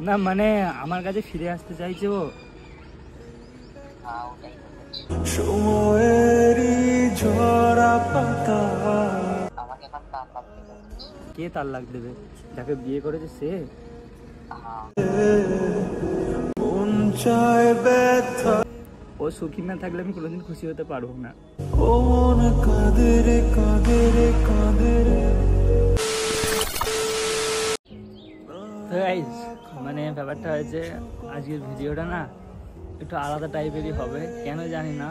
না মানে আমার কাছে ফিরে আসতে চাইছে ও। কে তার লাগ দেবে? যাকে বিয়ে করেছে সে? ও সুখী না থাকলে আমি কোনোদিন খুশি হতে পারবো না। মানে ব্যাপারটা হয়েছে আজকের ভিডিওটা না একটু আলাদা টাইপেরই হবে, কেন জানি না।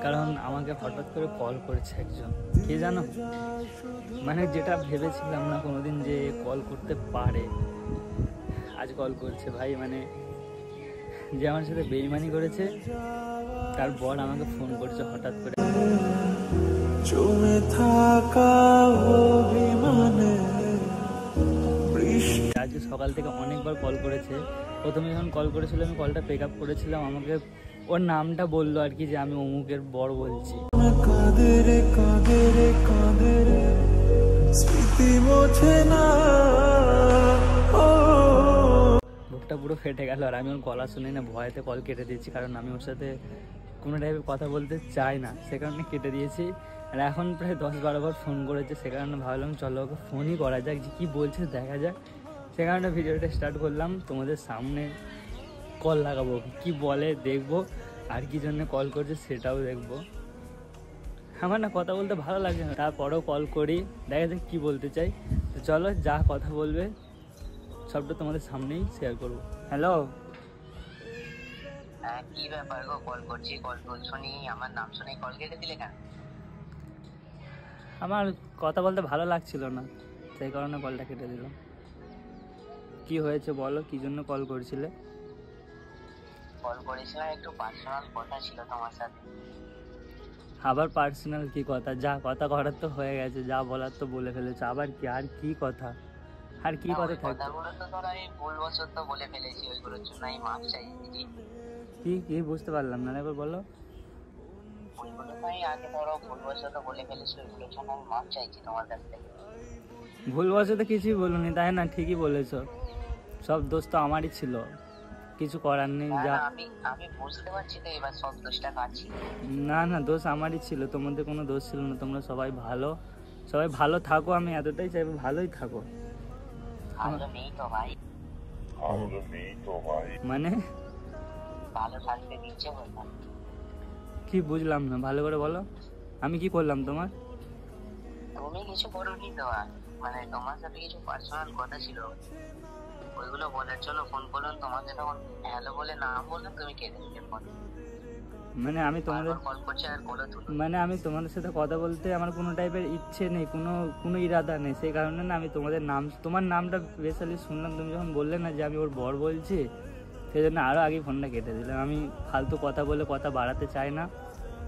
কারণ আমাকে হঠাৎ করে কল করেছে একজন, কে জানো? মানে যেটা ভেবেছিলাম না কোনোদিন যে কল করতে পারে, আজ কল করছে ভাই। মানে যে আমার সাথে বেইমানি করেছে তার বর আমাকে ফোন করছে হঠাৎ করে। আজকে সকাল থেকে অনেকবার কল করেছে। প্রথমে যখন কল করেছিল আমি কলটা পিক আপ করেছিলাম, আমাকে ওর নামটা বললো আর কি, যে আমি অমুকের বর বলছি। বুকটা পুরো ফেটে গেল, আর আমি ওর গলা শুনে না ভয়েতে কল কেটে দিয়েছি, কারণ আমি ওর সাথে কোনো টাইপের কথা বলতে চাই না, সে কারণে কেটে দিয়েছি। আর এখন প্রায় 10-12 বার ফোন করেছে, সে কারণে ভাবলাম চলো ওকে ফোনই করা যাক, যে কী বলছে দেখা যাক। সে কারণে ভিডিওটা স্টার্ট করলাম, তোমাদের সামনে কল লাগাবো, কি বলে দেখবো, আর কি জন্য কল করছে সেটাও দেখবো। আমার না কথা বলতে ভালো লাগে না, তারপরেও কল করি, দেখা যাক কী বলতে চাই। তো চলো, যা কথা বলবে সবটা তোমাদের সামনেই শেয়ার করবো। হ্যালো, কি ব্যাপার গো? কল করছি, কল তুলছো নি, আমার নাম শুনেই কল কেটে দিলে কেন? আমার কথা বলতে ভালো লাগছিল না, সেই কারণে কলটা কেটে দিলাম। কি হয়েছে বলো, কি জন্য কল করেছিলে? কল করেছিলাম, একটু পার্সোনাল কথা ছিল তোমার সাথে। আবার পার্সোনাল কি কথা? যা কথা করার তো হয়ে গেছে, যা বলার তো বলে ফেলেছো, আবার কি? আর কি কথা? আর কি কথা থাকবে? কথাগুলো তো ধর আমি ভুলবশত বলে ফেলেছি, ওইগুলোর জন্য আমি মাফ চাইছি। কি কি বুঝতে পারলাম না, একবার বলো। ওইগুলো তো আমি আগে ধরো ভুলবশত বলে ফেলেছি, ওইগুলোর জন্য আমি মাফ চাইছি তোমার কাছ থেকে। ভুলবশত কিছুই বলুনি, তাই না? ঠিকই বলেছো, সব দোষ তো আমারই ছিল, কিছু করার নেই। যা আমি বুঝতে পারছি তো, এবার সব দোষটা কার ছিল? না না, দোষ আমারই ছিল, তোমাদের কোনো দোষ ছিল না। তোমরা সবাই ভালো, সবাই ভালো থাকো, আমি এতটাই চাইবো ভালোই থাকো। ভালো নেই তো ভাই, মানে ভালো থাকতে দিচ্ছে বললাম। কি বুঝলাম না, ভালো করে বলো। আমি কি করলাম তোমার? তুমি কিছু করোনি তো, মানে তোমার সাথে কিছু পার্সোনাল কথা ছিল, ওইগুলো বলার জন্য ফোন করলাম তোমাকে। তখন হ্যালো বলে নাম বললাম, তুমি কেটে দিলে ফোন। মানে আমি তোমাদের কল করছি আর বলে তুলো। মানে আমি তোমাদের সাথে কথা বলতে আমার কোনো টাইপের ইচ্ছে নেই, কোনো ইরাদা নেই, সেই কারণে না আমি তোমার নামটা স্পেশালি শুনলাম, তুমি যখন বললে না যে আমি ওর বর বলছি, সেই জন্য আরও আগে ফোনটা কেটে দিলাম। আমি ফালতু কথা বলে কথা বাড়াতে চাই না,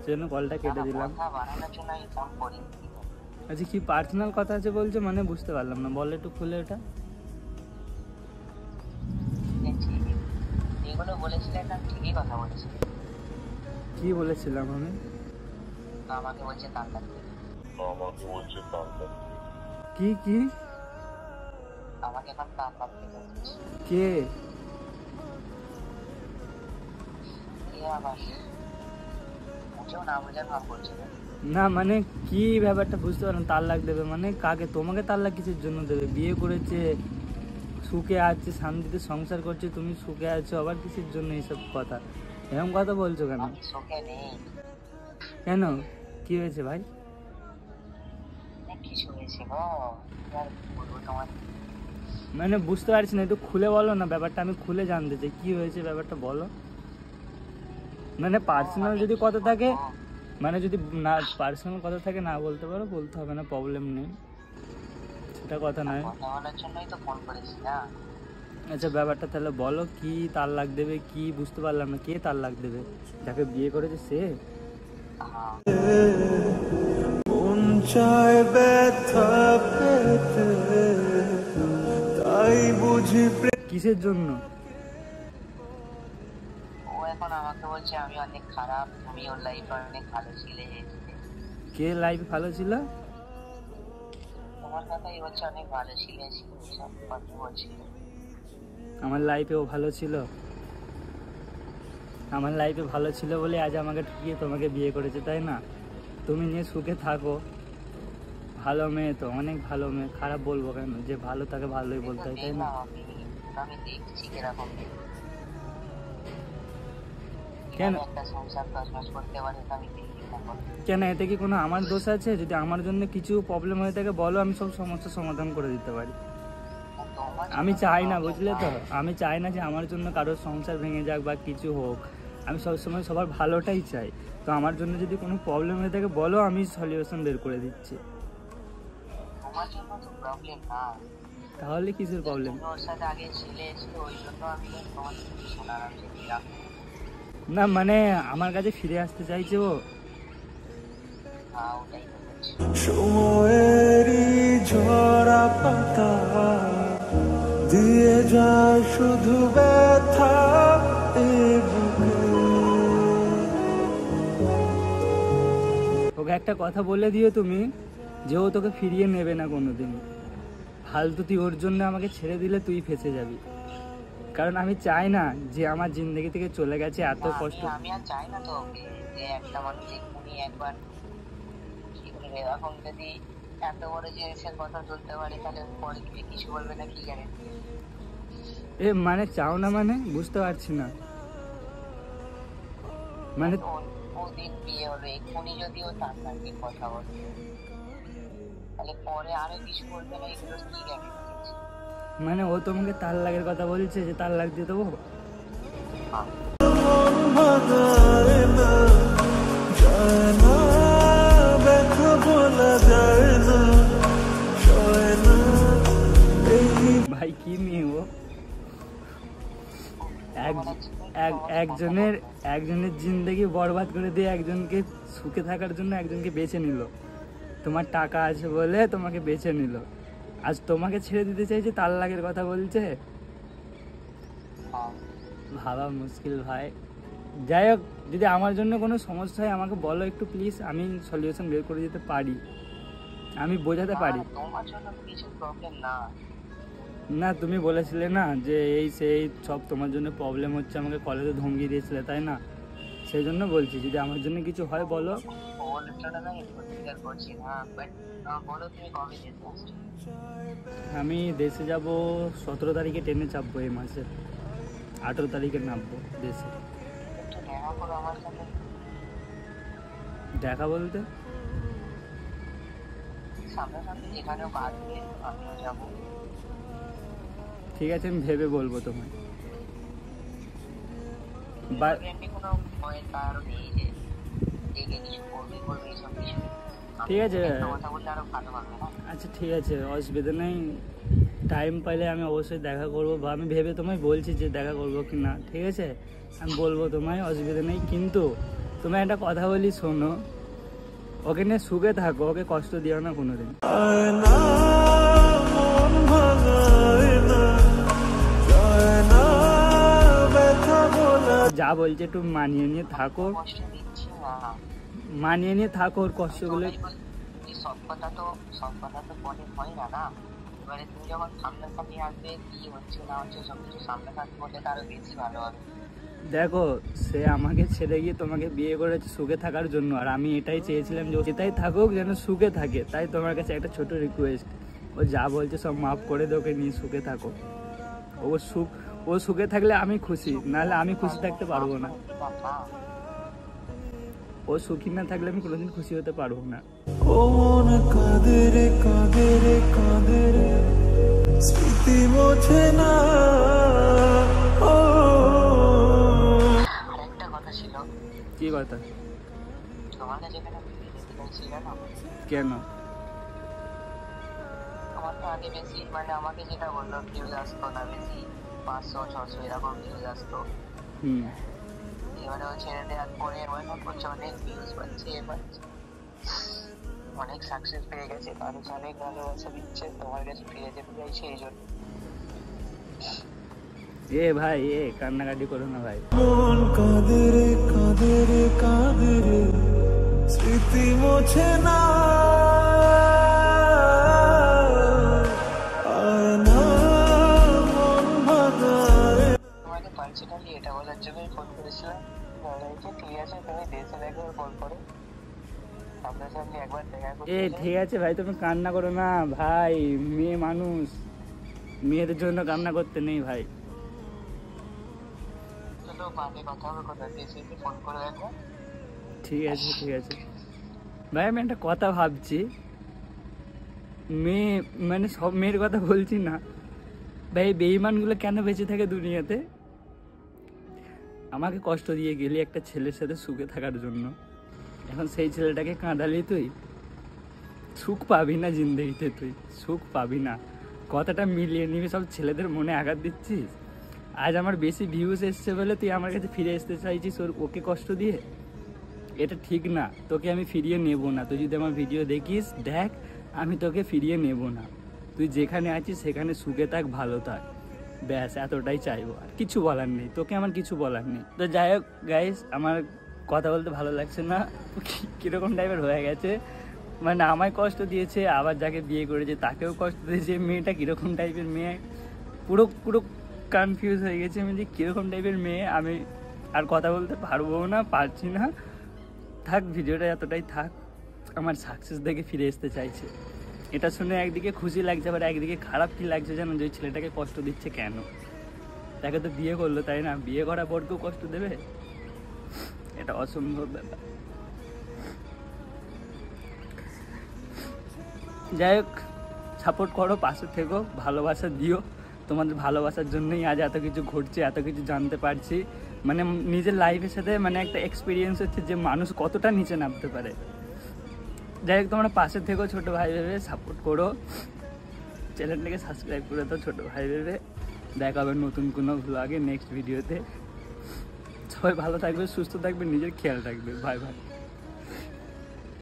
সেই জন্য কলটা কেটে দিলাম। আচ্ছা, কি পার্সোনাল কথা আছে বলছো? মানে বুঝতে পারলাম না, বলো একটু খুলে ওটা। এগুলো বলেছিলেন না, ঠিকই কথা বলেছিলেন। কি বলেছিলাম আমি? আমাকে বলছে তার লাগবে। কি কি আমাকে এখন তার লাগবে কে? আবার বুঝেও না বোঝার ভাব করছে না, মানে কি ব্যাপারটা বুঝতে পারলাম। তার লাগ দেবে মানে কাকে? তোমাকে তার লাগ কিসের জন্য দেবে? বিয়ে করেছে, সুখে আছে, শান্তিতে সংসার করছে, তুমি সুখে আছো, আবার কিসের জন্য এইসব কথা? এরকম কথা বলছো কেন? সুখে নেই। কেন, কি হয়েছে ভাই? কিছু হয়েছে গো, বলবো তোমার। মানে বুঝতে পারছি না, একটু খুলে বলো না ব্যাপারটা, আমি খুলে জানতে চাই কি হয়েছে, ব্যাপারটা বলো। মানে পার্সোনাল যদি কথা থাকে, মানে যদি না পার্সোনাল কথা থাকে না বলতে পারো, বলতে হবে না, প্রবলেম নেই, সেটা কথা নয়। কথা বলার জন্যই তো ফোন করেছি না। আচ্ছা, ব্যাপারটা তাহলে বলো, কি তার লাগ দেবে? কি বুঝতে পারলাম না, কে তার লাগ দেবে? যাকে বিয়ে করেছে সে? কিসের জন্য? ও এখন আমাকে বলছে আমি অনেক খারাপ, তুমি ওর লাইফে অনেক ভালো ছিলে। কে লাইফ ভালো ছিল? তোমার কথাই বলছে, অনেক ভালো ছিলে, সব কথা বলছিল। আমার লাইফেও ভালো ছিল, আমার লাইফে ভালো ছিল বলে আজ আমাকে ঠকিয়ে তোমাকে বিয়ে করেছে, তাই না? তুমি নিয়ে সুখে থাকো। ভালো মেয়ে তো, অনেক ভালো মেয়ে, খারাপ বলবো কেন? যে ভালো তাকে ভালোই বলতে হয়, তাই না? আমি দেখছি কিরকম কেন একটা সংসার কাজ করতে পারে, আমি দেখি। কেন এতে কি কোনো আমার দোষ আছে? যদি আমার জন্য কিছু প্রবলেম হয়ে থাকে বলো, আমি সব সমস্যার সমাধান করে দিতে পারি। আমি চাই না, বুঝলে তো, আমি চাই না যে আমার জন্য কারোর সংসার ভেঙে যাক বা কিছু হোক। আমি সবসময় সবার ভালোটাই চাই। তো আমার জন্য যদি কোনো প্রবলেম হয়ে থাকে বলো, আমি সলিউশন বের করে দিচ্ছি। আমার জন্য তো প্রবলেম না। তাহলে কিসের প্রবলেম? ওর সাথে আগে ছিলে, ওই জন্য আমি তোমার কিছু শোনালাম যে না মানে আমার কাছে ফিরে আসতে চাইছে ও। ওটাই তো বলছি। সময়েরই ঝরা পাতা দিয়ে যায় শুধু ব্যথা এই বুকে। ওকে একটা কথা বলে দিও তুমি, যে ও তোকে ফিরিয়ে নেবে না কোনোদিন। ফালতু তুই ওর জন্য আমাকে ছেড়ে দিলে তুই ফেঁসে যাবি। কারণ আমি চাই না যে আমার জিন্দগি থেকে চলে গেছে এত কষ্ট। আমি আর চাই না তো ওকে, যে একটা মানুষ এক্ষুনি একবার কি করবে। এখন যদি এত বড় জিনিসের কথা তুলতে পারি, তাহলে পরে গিয়ে কিছু বলবে না, কি গ্যারেন্টি? এ মানে চাও না মানে বুঝতে পারছি না। মানে ও দিন বিয়ে হলো, এক্ষুনি যদি ও তার নাকি কথা বলে, তাহলে পরে আরো কিছু বলবে না, এগুলো কি গ্যারেন্টি? মানে ও তোমাকে তার লাগের কথা বলছে, যে তার লাগ দিয়ে দেবো? ভাই কি মেয়ে ও? একজনের জিন্দগি বরবাদ করে দিয়ে একজনকে সুখে থাকার জন্য একজনকে বেছে নিল। তোমার টাকা আছে বলে তোমাকে বেছে নিল, আজ তোমাকে ছেড়ে দিতে চাইছে, তার লাগের কথা বলছে। ভাবা মুশকিল ভাই। যাই হোক, যদি আমার জন্য কোনো সমস্যা হয় আমাকে বলো একটু প্লিজ, আমি সলিউশন বের করে দিতে পারি, আমি বোঝাতে পারি। তোমার জন্য কিছু প্রবলেম না। না তুমি বলেছিলে না যে এই সেই সব তোমার জন্য প্রবলেম হচ্ছে, আমাকে কলেজে ধমকি দিয়েছিলে, তাই না? সেই জন্য বলছি, যদি আমার জন্য কিছু হয় বলো। আমি দেশে যাব 17 তারিখে, ট্রেনে চাপবো এই মাসে, 18 তারিখে নামবো দেশে। দেখা বলতে ঠিক আছে, আমি ভেবে বলবো তোমায়। ঠিক আছে, আচ্ছা ঠিক আছে, অসুবিধা নেই। টাইম পাইলে আমি অবশ্যই দেখা করবো, বা আমি ভেবে তোমায় বলছি যে দেখা করবো কি না। ঠিক আছে, আমি বলবো তোমায়, অসুবিধা নেই। কিন্তু তুমি একটা কথা বলি শোনো, ওকে নিয়ে সুখে থাকো, ওকে কষ্ট দিও না কোনোদিন। যা বলছে একটু মানিয়ে নিয়ে থাকো, মানিয়ে নিয়ে থাকো ওর কষ্টগুলো। সব কথা তো পরে হয় না। এবারে তুমি যখন সামনাসামনি আসবে, কি হচ্ছে না হচ্ছে সবকিছু সামনাসামনি বললে তারও বেশি ভালো হবে। দেখো, সে আমাকে ছেড়ে গিয়ে তোমাকে বিয়ে করেছে সুখে থাকার জন্য, আর আমি এটাই চেয়েছিলাম যে যেটাই থাকুক যেন সুখে থাকে। তাই তোমার কাছে একটা ছোট রিকোয়েস্ট, ও যা বলছে সব মাফ করে দে, ওকে নিয়ে সুখে থাকো। ও সুখে থাকলে আমি খুশি, নাহলে আমি খুশি থাকতে পারবো না। ও সুখী না থাকলে আমি কোনোদিন খুশি হতে পারবো না। ও মন কাঁদে রে কাঁদে রে কাঁদে রে, স্মৃতি মোছে না। আরেকটা কথা ছিল। কি কথা? তোমার কাছে ছিল না? কেন? আমার তো আগে বেশি, মানে আমাকে যেটা বললো ভিউজ আসতো না, বেশি 500-600 এরকম ভিউজ আসতো। এবারে ও ছেড়ে দেওয়ার পরে অনেক ভিউজ পাচ্ছে, অনেক সাকসেস পেয়ে গেছে, মানুষ অনেক ভালোবাসা দিচ্ছে, তোমার কাছে ফিরে যেতে চাইছে এই জন্য। এ ভাই, এ কান্নাকাটি করো না ভাই। মন কাঁদে রে কাঁদে রে কাঁদে রে, স্মৃতি মোছে না। করতে এ ঠিক আছে ভাই, তুমি কান্না করো না ভাই, মেয়ে মানুষ, মেয়েদের জন্য কান্না করতে নেই ভাই। চলো বাদে কথা হবে, কোথায় এসে ফোন করে দেখো। ঠিক আছে ঠিক আছে ভাই, আমি একটা কথা ভাবছি, মেয়ে মানে সব মেয়ের কথা বলছি না ভাই, বেঈমানগুলো কেন বেঁচে থাকে দুনিয়াতে? আমাকে কষ্ট দিয়ে গেলি একটা ছেলের সাথে সুখে থাকার জন্য, এখন সেই ছেলেটাকে কাঁদালি তুই, সুখ পাবি না জিন্দগিতে, তুই সুখ পাবি না। কথাটা মিলিয়ে নিবি, সব ছেলেদের মনে আঘাত দিচ্ছিস। আজ আমার বেশি ভিউজ এসছে বলে তুই আমার কাছে ফিরে আসতে চাইছিস ওকে কষ্ট দিয়ে, এটা ঠিক না। তোকে আমি ফিরিয়ে নেব না, তুই যদি আমার ভিডিও দেখিস দেখ, আমি তোকে ফিরিয়ে নেব না। তুই যেখানে আছিস সেখানে সুখে থাক, ভালো থাক, ব্যাস এতটাই চাইবো, আর কিছু বলার নেই তোকে, আমার কিছু বলার নেই। তো যাই হোক গাইস, আমার কথা বলতে ভালো লাগছে না, কীরকম টাইপের হয়ে গেছে, মানে আমায় কষ্ট দিয়েছে, আবার যাকে বিয়ে করেছে তাকেও কষ্ট দিয়েছে। মেয়েটা কীরকম টাইপের মেয়ে, পুরো পুরো কনফিউজ হয়ে গেছে আমি যে কীরকম টাইপের মেয়ে। আমি আর কথা বলতে পারবো না, পারছি না, থাক ভিডিওটা এতটাই থাক। আমার সাকসেস দেখে ফিরে আসতে চাইছে, এটা শুনে একদিকে খুশি লাগছে, আবার একদিকে খারাপ কি লাগছে জানো, যে ওই ছেলেটাকে কষ্ট দিচ্ছে কেন? তাকে তো বিয়ে করলো তাই না, বিয়ে করার পর কেউ কষ্ট দেবে? এটা অসম্ভব ব্যাপার। যাই হোক, সাপোর্ট করো, পাশে থেকো, ভালোবাসা দিও। তোমাদের ভালোবাসার জন্যই আজ এত কিছু ঘটছে, এত কিছু জানতে পারছি, মানে নিজের লাইফের সাথে মানে একটা এক্সপিরিয়েন্স হচ্ছে যে মানুষ কতটা নিচে নামতে পারে। যাই হোক, তোমরা পাশে থেকো, ছোটো ভাই ভেবে সাপোর্ট করো, চ্যানেলটাকে সাবস্ক্রাইব করে দাও ছোটো ভাই ভেবে। দেখা হবে নতুন কোনো ব্লগে, নেক্সট ভিডিওতে। সবাই ভালো থাকবে, সুস্থ থাকবে, নিজের খেয়াল রাখবে। Bye bye.